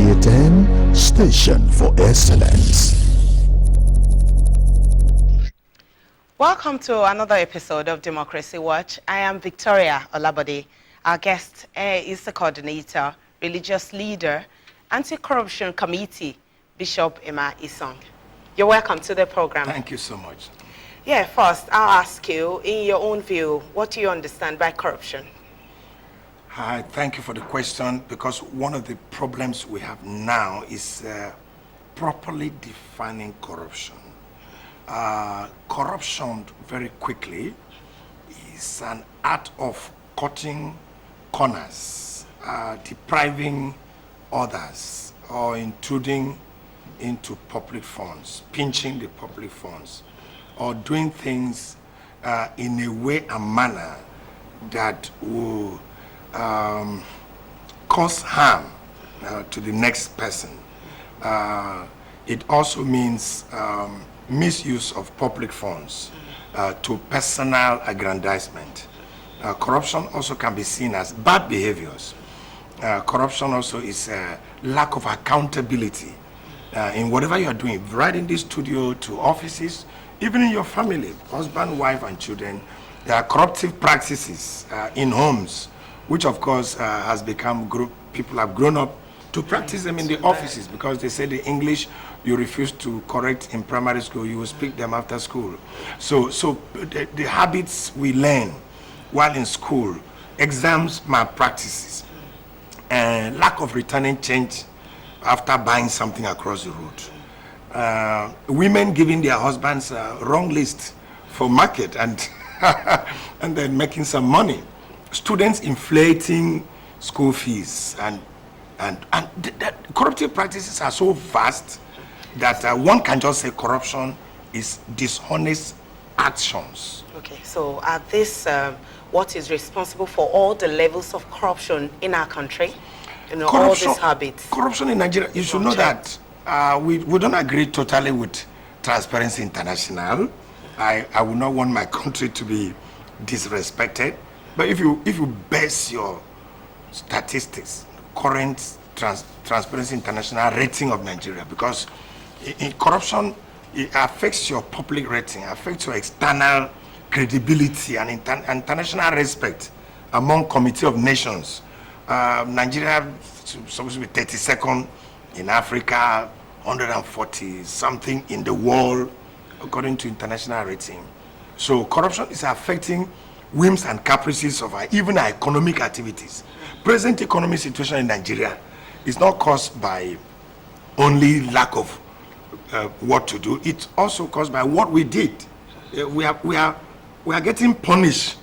KTN Station for Excellence. Welcome to another episode of Democracy Watch. I am Victoria Olabode. Our guest is the coordinator, religious leader, Anti-Corruption Committee, Bishop Emmah Isong. You're welcome to the program. Thank you so much. Yeah, first, I'll ask you, in your own view, what do you understand by corruption? Hi, thank you for the question, because one of the problems we have now is properly defining corruption. Corruption, very quickly, is an art of cutting corners, depriving others, or intruding into public funds, pinching the public funds, or doing things in a way and manner that will cause harm to the next person. It also means misuse of public funds to personal aggrandizement. Corruption also can be seen as bad behaviors. Corruption also is a lack of accountability in whatever you are doing, right in this studio to offices, even in your family, husband, wife, and children. There are corruptive practices in homes, which of course has become people have grown up to practice them in the offices, because they say the English you refuse to correct in primary school, you will speak them after school. So the habits we learn while in school, exams malpractices, and lack of returning change after buying something across the road. Women giving their husbands wrong list for market and and then making some money. Students inflating school fees, and the corruptive practices are so vast that one can just say corruption is dishonest actions. Okay, so are this what is responsible for all the levels of corruption in our country? You know, all these habits. Corruption in Nigeria, you should know that we don't agree totally with Transparency International. I would not want my country to be disrespected. But if you base your statistics, current Transparency International rating of Nigeria, because in corruption, it affects your public rating, affects your external credibility and international respect among Committee of Nations. Nigeria is supposed to be 32nd in Africa, 140 something in the world, according to international rating. So corruption is affecting whims and caprices of even our economic activities. Present economic situation in Nigeria is not caused by only lack of what to do. It's also caused by what we did. We are getting punished.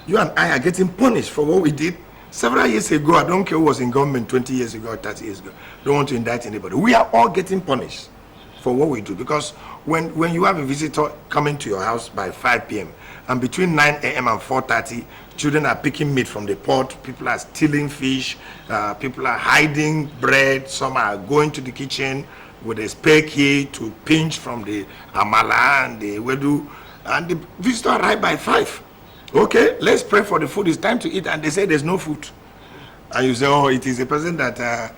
You and I are getting punished for what we did several years ago. I don't care who was in government 20 years ago or 30 years ago. Don't want to indict anybody. We are all getting punished for what we do, because when you have a visitor coming to your house by 5 p.m. and between 9 a.m. and 4:30, children are picking meat from the pot, people are stealing fish, people are hiding bread, some are going to the kitchen with a spare key to pinch from the amala and the wedu, and the visitor arrive by 5. Okay, let's pray for the food, it's time to eat, and they say there's no food. And you say, oh, it is the person that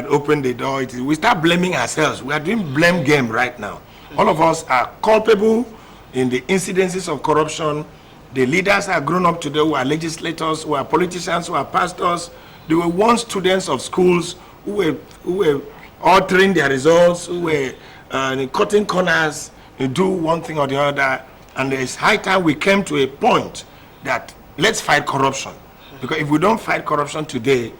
opened the door. We start blaming ourselves. We are doing blame game right now. All of us are culpable in the incidences of corruption. The leaders are grown up today, who are legislators, who are politicians, who are pastors. They were once students of schools who were altering their results, who were cutting corners, do one thing or the other. And it's high time we came to a point that let's fight corruption. Because if we don't fight corruption today,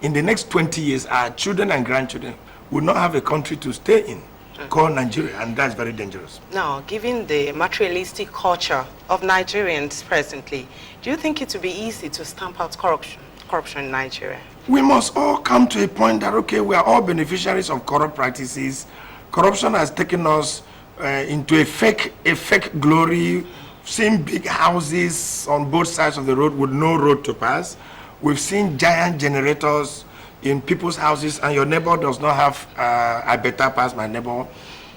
in the next 20 years, our children and grandchildren will not have a country to stay in, called Nigeria, and that's very dangerous. Now, given the materialistic culture of Nigerians presently, do you think it would be easy to stamp out corruption in Nigeria? We must all come to a point that, okay, we are all beneficiaries of corrupt practices. Corruption has taken us into a fake glory, seen big houses on both sides of the road with no road to pass. We've seen giant generators in people's houses, and your neighbor does not have I better pass my neighbor.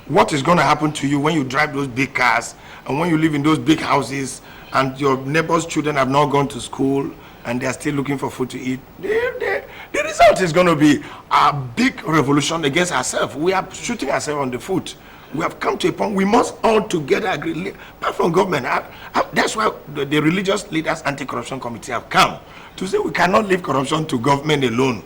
What is going to happen to you when you drive those big cars and when you live in those big houses and your neighbor's children have not gone to school and they are still looking for food to eat? the result is going to be a big revolution against ourselves. We are shooting ourselves on the foot. We have come to a point we must all together agree. Apart from government, that's why the religious leaders anti-corruption committee have come to say we cannot leave corruption to government alone,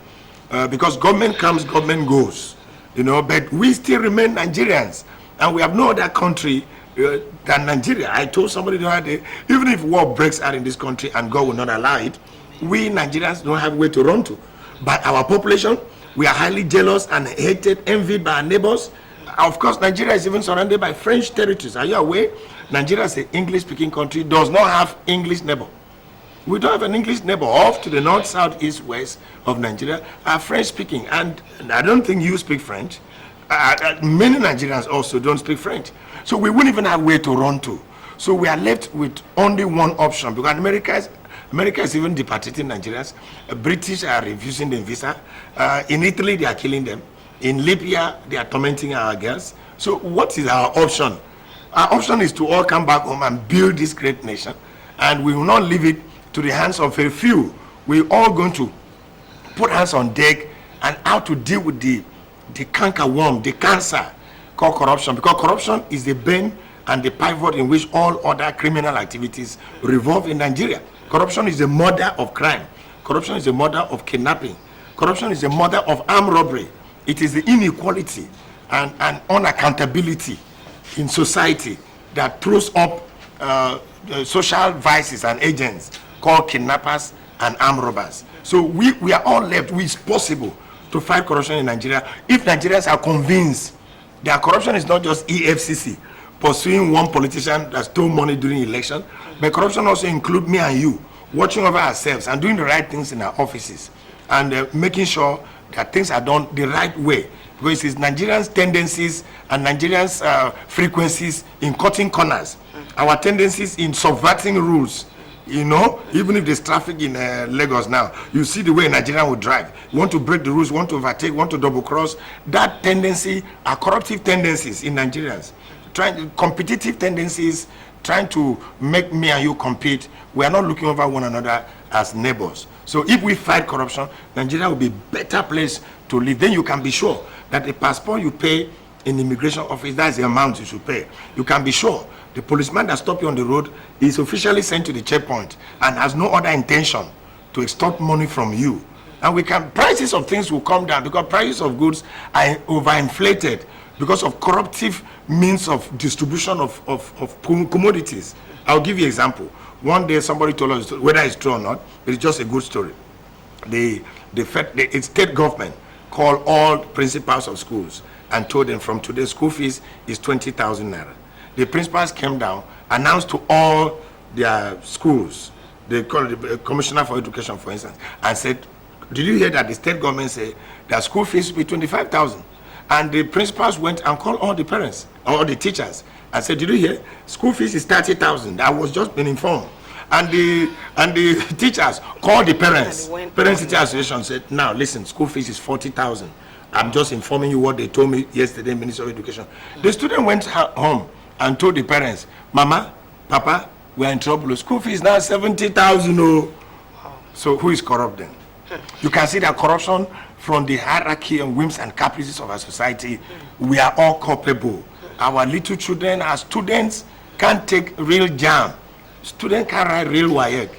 because government comes, government goes, you know. But we still remain Nigerians, and we have no other country than Nigeria. I told somebody the other day, even if war breaks out in this country and God will not allow it, we Nigerians don't have a way to run to. But our population, we are highly jealous and hated, envied by our neighbors. Of course, Nigeria is even surrounded by French territories. Are you aware? Nigeria is an English-speaking country, does not have English neighbor. We don't have an English neighbor. Off to the north, south, east, west of Nigeria are French-speaking. And I don't think you speak French. Many Nigerians also don't speak French. So we wouldn't even have where to run to. So we are left with only one option, because America is even deporting Nigerians. British are refusing them visa. In Italy, they are killing them. In Libya, they are tormenting our girls. So what is our option? Our option is to all come back home and build this great nation. And we will not leave it to the hands of a few. We're all going to put hands on deck and how to deal with the cankerworm, the cancer called corruption. Because corruption is the bane and the pivot in which all other criminal activities revolve in Nigeria. Corruption is the mother of crime. Corruption is the mother of kidnapping. Corruption is the mother of armed robbery. It is the inequality and unaccountability in society that throws up social vices and agents called kidnappers and armed robbers. So we are all left. It's possible to fight corruption in Nigeria if Nigerians are convinced that corruption is not just EFCC pursuing one politician that stole money during election, but corruption also includes me and you watching over ourselves and doing the right things in our offices and making sure that things are done the right way, because it's Nigerians' tendencies and Nigerians' frequencies in cutting corners, our tendencies in subverting rules. You know, even if there's traffic in Lagos now, you see the way Nigerian will drive. You want to break the rules, want to overtake, want to double cross. That tendency are corruptive tendencies in Nigerians. Competitive tendencies, trying to make me and you compete. We are not looking over one another as neighbors. So if we fight corruption, Nigeria will be a better place to live. Then you can be sure that the passport you pay in the immigration office, that's the amount you should pay. You can be sure the policeman that stopped you on the road is officially sent to the checkpoint and has no other intention to extort money from you. And prices of things will come down, because prices of goods are overinflated because of corruptive means of distribution of commodities. I'll give you an example. One day somebody told us, whether it's true or not, it's just a good story. The state government called all principals of schools and told them from today school fees is 20,000 naira. The principals came down, announced to all their schools, they called the Commissioner for Education, for instance, and said, did you hear that the state government said that school fees will be 25,000? And the principals went and called all the parents, all the teachers, and said, did you hear? School fees is 30,000. I was just been informed. And the teachers called the parents. Parents-teacher association said, now listen, school fees is 40,000. I'm just informing you what they told me yesterday, Minister of Education. The student went home and told the parents, Mama, Papa, we're in trouble. School fees now 70,000. Oh. So who is corrupt then? You can see that corruption from the hierarchy and whims and caprices of our society. We are all culpable. Our little children, our students can't take real jam. Students can't write real WAEC.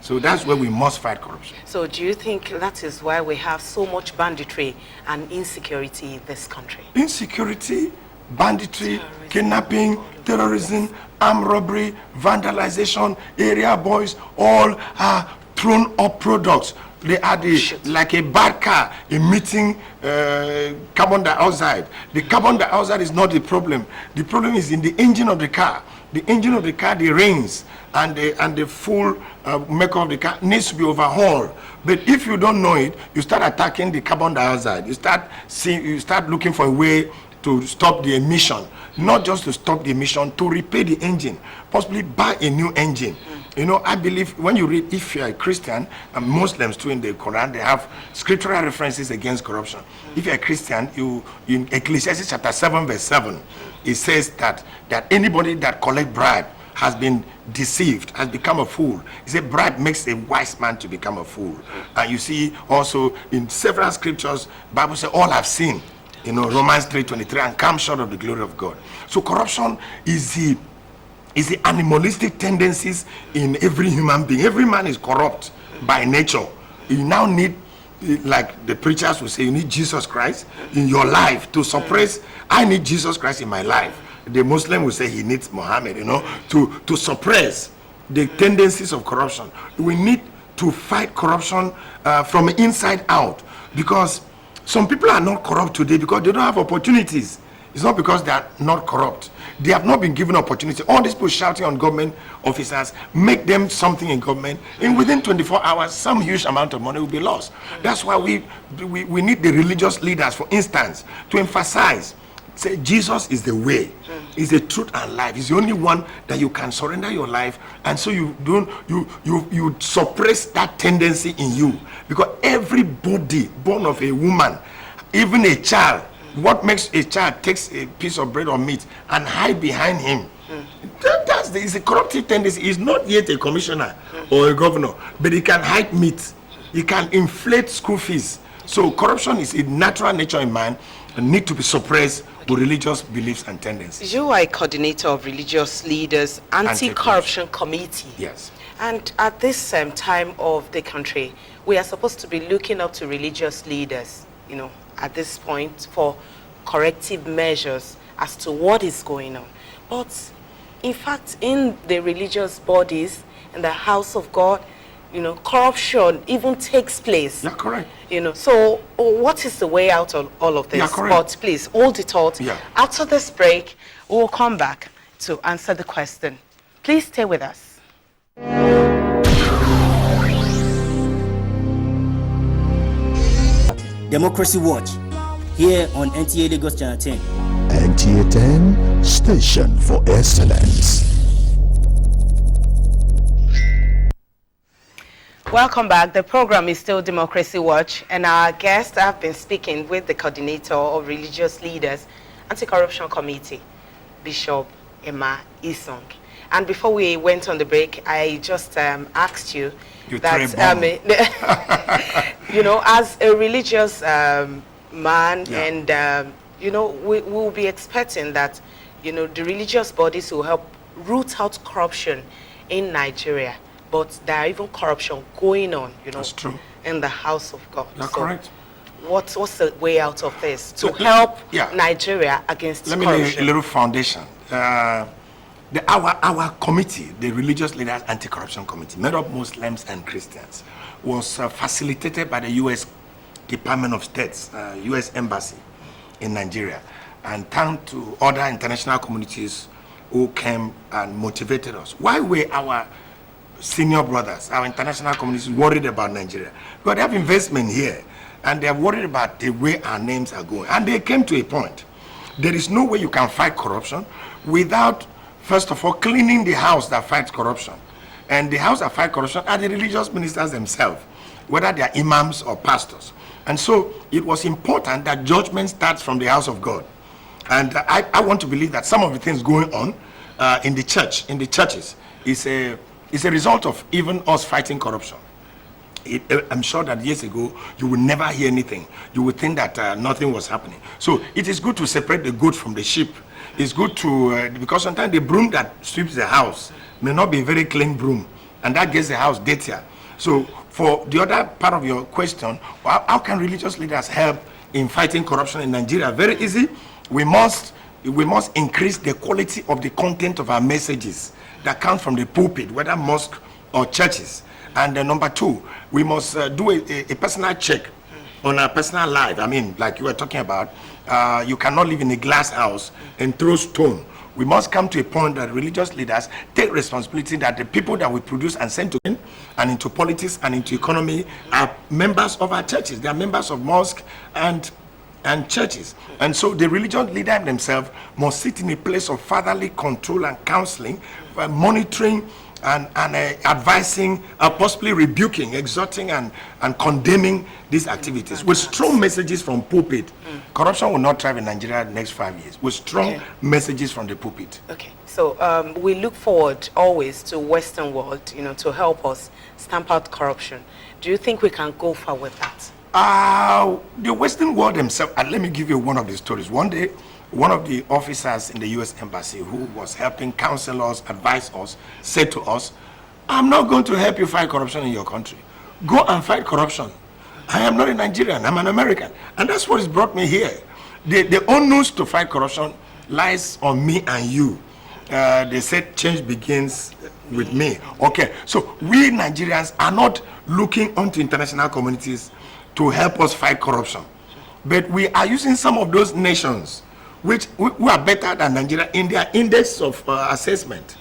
So that's where we must fight corruption. So do you think that is why we have so much banditry and insecurity in this country? Insecurity, Banditry, kidnapping, terrorism, armed robbery, vandalization, area boys, all are thrown up products. They are like a bad car emitting carbon dioxide. The carbon dioxide is not the problem. The problem is in the engine of the car. The engine of the car, the rings and the full makeup of the car needs to be overhauled. But if you don't know it, you start attacking the carbon dioxide. You start looking for a way to stop the emission, not just to stop the emission, to repair the engine, possibly buy a new engine. You know, I believe when you read, if you're a Christian, and Muslims too in the Quran, they have scriptural references against corruption. If you're a Christian, in Ecclesiastes chapter 7 verse 7, it says that anybody that collect bribe has been deceived, has become a fool. He said bribe makes a wise man to become a fool. And you see also in several scriptures, Bible says all have sinned. You know, Romans 3:23, and come short of the glory of God. So corruption is the animalistic tendencies in every human being. Every man is corrupt by nature. You now need, like the preachers will say, you need Jesus Christ in your life to suppress. I need Jesus Christ in my life. The Muslim will say he needs Muhammad, you know, to suppress the tendencies of corruption. We need to fight corruption from inside out, because some people are not corrupt today because they don't have opportunities. It's not because they are not corrupt. They have not been given opportunity. All these people shouting on government officers, make them something in government. And within 24 hours, some huge amount of money will be lost. That's why we need the religious leaders, for instance, to emphasize, say Jesus is the way, is the truth and life. He's the only one that you can surrender your life, and so you suppress that tendency in you, because everybody born of a woman, even a child, what makes a child takes a piece of bread or meat and hide behind him? It's a corruptive tendency. He's not yet a commissioner or a governor, but he can hide meat. He can inflate school fees. So corruption is a natural nature in man and need to be suppressed with religious beliefs and tendencies. You are a coordinator of religious leaders, anti-corruption committee. Yes. And at this time of the country, we are supposed to be looking up to religious leaders, you know, at this point for corrective measures as to what is going on. But in fact, in the religious bodies, in the house of God, you know, corruption even takes place. Yeah, correct. You know, so what is the way out of all of this? Yeah, correct. But please, hold the thought. Yeah. After this break, we will come back to answer the question. Please stay with us. Democracy Watch, here on NTA Lagos Channel 10. NTA 10, station for excellence. Welcome back. The program is still Democracy Watch, and our guest, I've been speaking with the coordinator of religious leaders, Anti-Corruption Committee, Bishop Emmah Isong. And before we went on the break, I just asked you that, you know, as a religious man, and, you know, we will be expecting that, you know, the religious bodies will help root out corruption in Nigeria. But there are even corruption going on, you know, That's true. in the house of God. That's so correct. What's the way out of this to help yeah. Nigeria against Let me corruption? lay a little foundation. Our committee, the Religious Leaders Anti-Corruption Committee, made up Muslims and Christians, was facilitated by the U.S. Department of State's U.S. Embassy in Nigeria, and thanks to other international communities who came and motivated us. Why were our senior brothers, our international communities, worried about Nigeria? Because they have investment here, and they are worried about the way our names are going. And they came to a point. There is no way you can fight corruption without, first of all, cleaning the house that fights corruption. And the house that fights corruption are the religious ministers themselves, whether they are imams or pastors. And so it was important that judgment starts from the house of God. And I want to believe that some of the things going on in the churches, is a result of even us fighting corruption. I'm sure that years ago, you would never hear anything. You would think that nothing was happening. So it is good to separate the goat from the sheep. It's good to, because sometimes the broom that sweeps the house may not be a very clean broom, and that gets the house dirtier. So for the other part of your question, how can religious leaders help in fighting corruption in Nigeria? Very easy. We must increase the quality of the content of our messages that comes from the pulpit, whether mosque or churches. And number two, we must do a personal check on our personal life. I mean, like you were talking about, you cannot live in a glass house and throw stone. We must come to a point that religious leaders take responsibility that the people that we produce and send to them and into politics and into economy are members of our churches. They are members of mosques and churches. And so the religious leaders themselves must sit in a place of fatherly control and counseling, monitoring and advising, possibly rebuking, exhorting, and condemning these activities with strong messages from pulpit. Corruption will not thrive in Nigeria in the next 5 years with strong messages from the pulpit. Okay, so we look forward always to Western world, to help us stamp out corruption. Do you think we can go far with that? The Western world themselves, let me give you one of the stories. One day, one of the officers in the U.S. Embassy who was helping counsel us, advise us, said to us, I'm not going to help you fight corruption in your country. Go and fight corruption. I am not a Nigerian, I'm an American. And that's what has brought me here. The onus to fight corruption lies on me and you. They said change begins with me. Okay, so we Nigerians are not looking onto international communities to help us fight corruption. But we are using some of those nations which who are better than Nigeria in their index of assessment.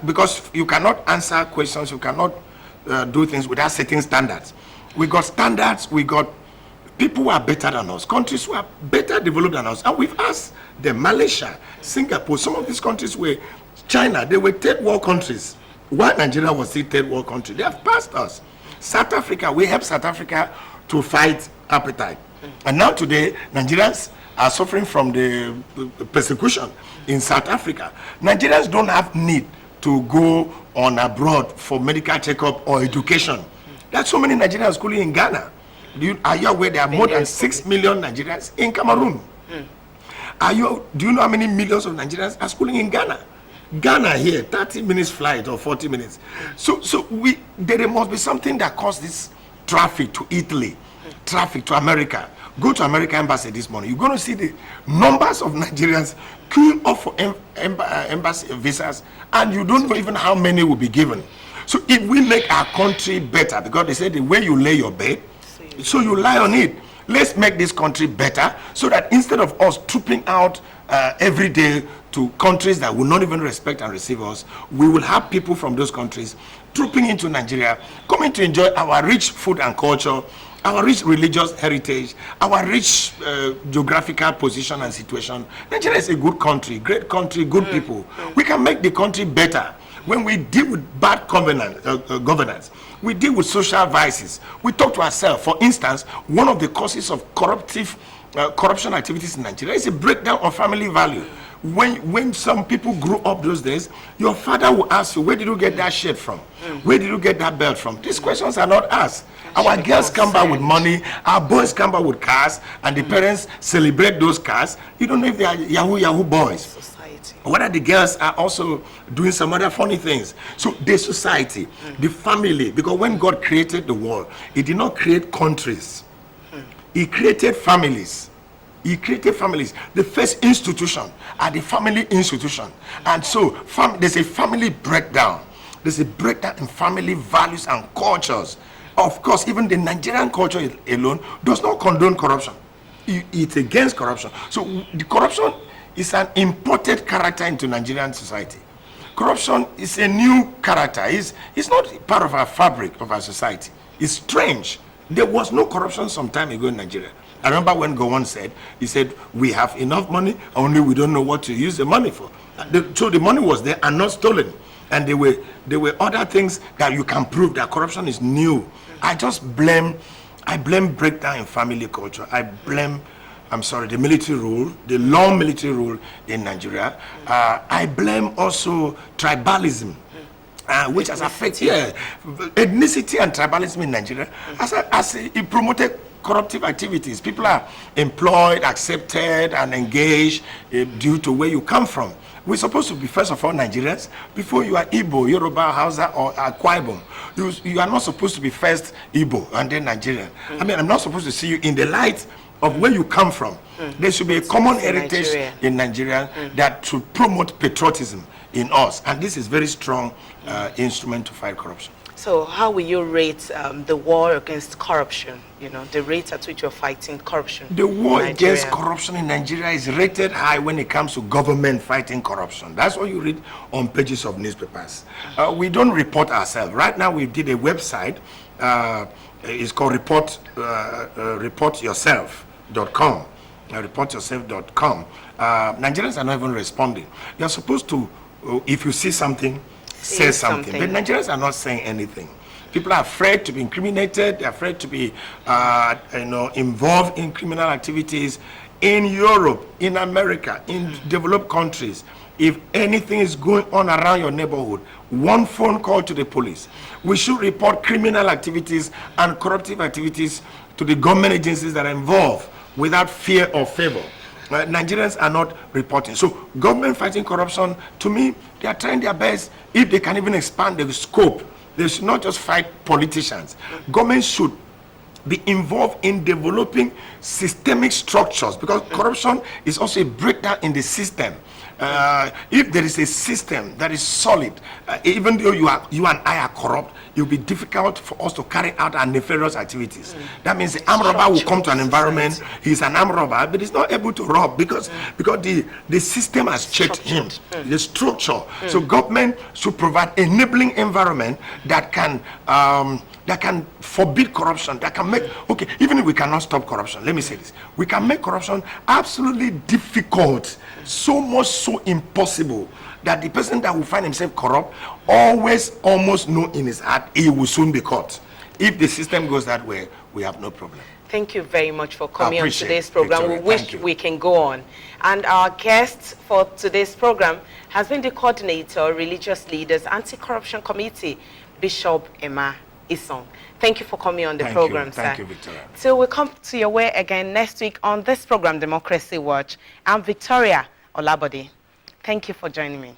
Because you cannot answer questions, you cannot do things without setting standards. We got standards, we got people who are better than us, countries who are better developed than us. And we've asked them, Malaysia, Singapore, some of these countries were, China, they were third world countries. While Nigeria was still third world country, they have passed us. South Africa, we helped South Africa to fight appetite. And now today, Nigerians are suffering from the persecution in South Africa. Nigerians don't have need to go on abroad for medical checkup or education. There are so many Nigerians schooling in Ghana. Are you aware there are more than 6 million Nigerians in Cameroon? Do you know how many millions of Nigerians are schooling in Ghana? Ghana here, 30 minutes flight or 40 minutes. So there must be something that caused this traffic to Italy, traffic to America. Go to American embassy this morning. You're going to see the numbers of Nigerians queuing up for embassy visas, and you don't know even how many will be given. So if we make our country better, because they say the way you lay your bed, so you lie on it. Let's make this country better so that instead of us trooping out every day to countries that will not even respect and receive us, we will have people from those countries trooping into Nigeria, coming to enjoy our rich food and culture, our rich religious heritage, our rich geographical position and situation. Nigeria is a good country, great country, good people. We can make the country better when we deal with bad governance. We deal with social vices. We talk to ourselves. For instance, one of the causes of corruption activities in Nigeria is a breakdown of family value. When some people grew up those days, your father will ask you, where did you get that shirt from? Where did you get that belt from? These questions are not asked. Our girls come back with money, our boys come back with cars, and the parents celebrate those cars. You don't know if they are Yahoo boys. Whether the girls are also doing some other funny things. So the society, the family, because when God created the world, he did not create countries. He created families. He created families. The first institution are the family institution. And so there's a family breakdown. There's a breakdown in family values and cultures. Of course, even the Nigerian culture alone does not condone corruption. It's against corruption. So the corruption is an imported character into Nigerian society. Corruption is a new character. It's not part of our fabric of our society. It's strange. There was no corruption some time ago in Nigeria. I remember when Gowon said, he said, we have enough money, only we don't know what to use the money for. So the money was there and not stolen. And there were other things that you can prove that corruption is new. I blame breakdown in family culture. I blame the military rule, the long military rule in Nigeria. I blame also tribalism, which has affected ethnicity and tribalism in Nigeria. As it promoted corruptive activities. People are employed, accepted, and engaged due to where you come from. We're supposed to be, first of all, Nigerians. Before you are Igbo, Yoruba, Hausa, or Akwa Ibom, you are not supposed to be first Igbo and then Nigerian. I mean, I'm not supposed to see you in the light of where you come from. There should be a common heritage in Nigeria that should promote patriotism in us. And this is very strong instrument to fight corruption. So how will you rate the war against corruption? You know, the rate at which you're fighting corruption. The war against corruption in Nigeria is rated high when it comes to government fighting corruption. That's what you read on pages of newspapers. We don't report ourselves. Right now we did a website. It's called reportyourself.com. Reportyourself.com. Nigerians are not even responding. You're supposed to, if you see something, say something. But Nigerians are not saying anything. People are afraid to be incriminated. They're afraid to be, involved in criminal activities. In Europe, in America, in developed countries, if anything is going on around your neighborhood, one phone call to the police. We should report criminal activities and corruptive activities to the government agencies that are involved without fear or favor. Nigerians are not reporting. So government fighting corruption, to me, they are trying their best. If they can even expand the scope, they should not just fight politicians. Government should be involved in developing systemic structures, because corruption is also a breakdown in the system. If there is a system that is solid, even though you and I are corrupt, it will be difficult for us to carry out our nefarious activities. That means the armed robber will come to an environment, he's an armed robber, but he's not able to rob because the system has checked him, the structure. So government should provide enabling environment that can forbid corruption, that can make, okay, even if we cannot stop corruption, let me say this, we can make corruption absolutely difficult, so much so impossible that the person that will find himself corrupt always almost know in his heart he will soon be caught. If the system goes that way, we have no problem. Thank you very much for coming on today's program. Victoria, we wish we can go on. And our guest for today's program has been the coordinator, Religious Leaders Anti-Corruption Committee, Bishop Emmah Isong. Thank you for coming on the program, sir. Thank you, Victoria. So we'll come to your way again next week on this program, Democracy Watch. I'm Victoria Olabode. Thank you for joining me.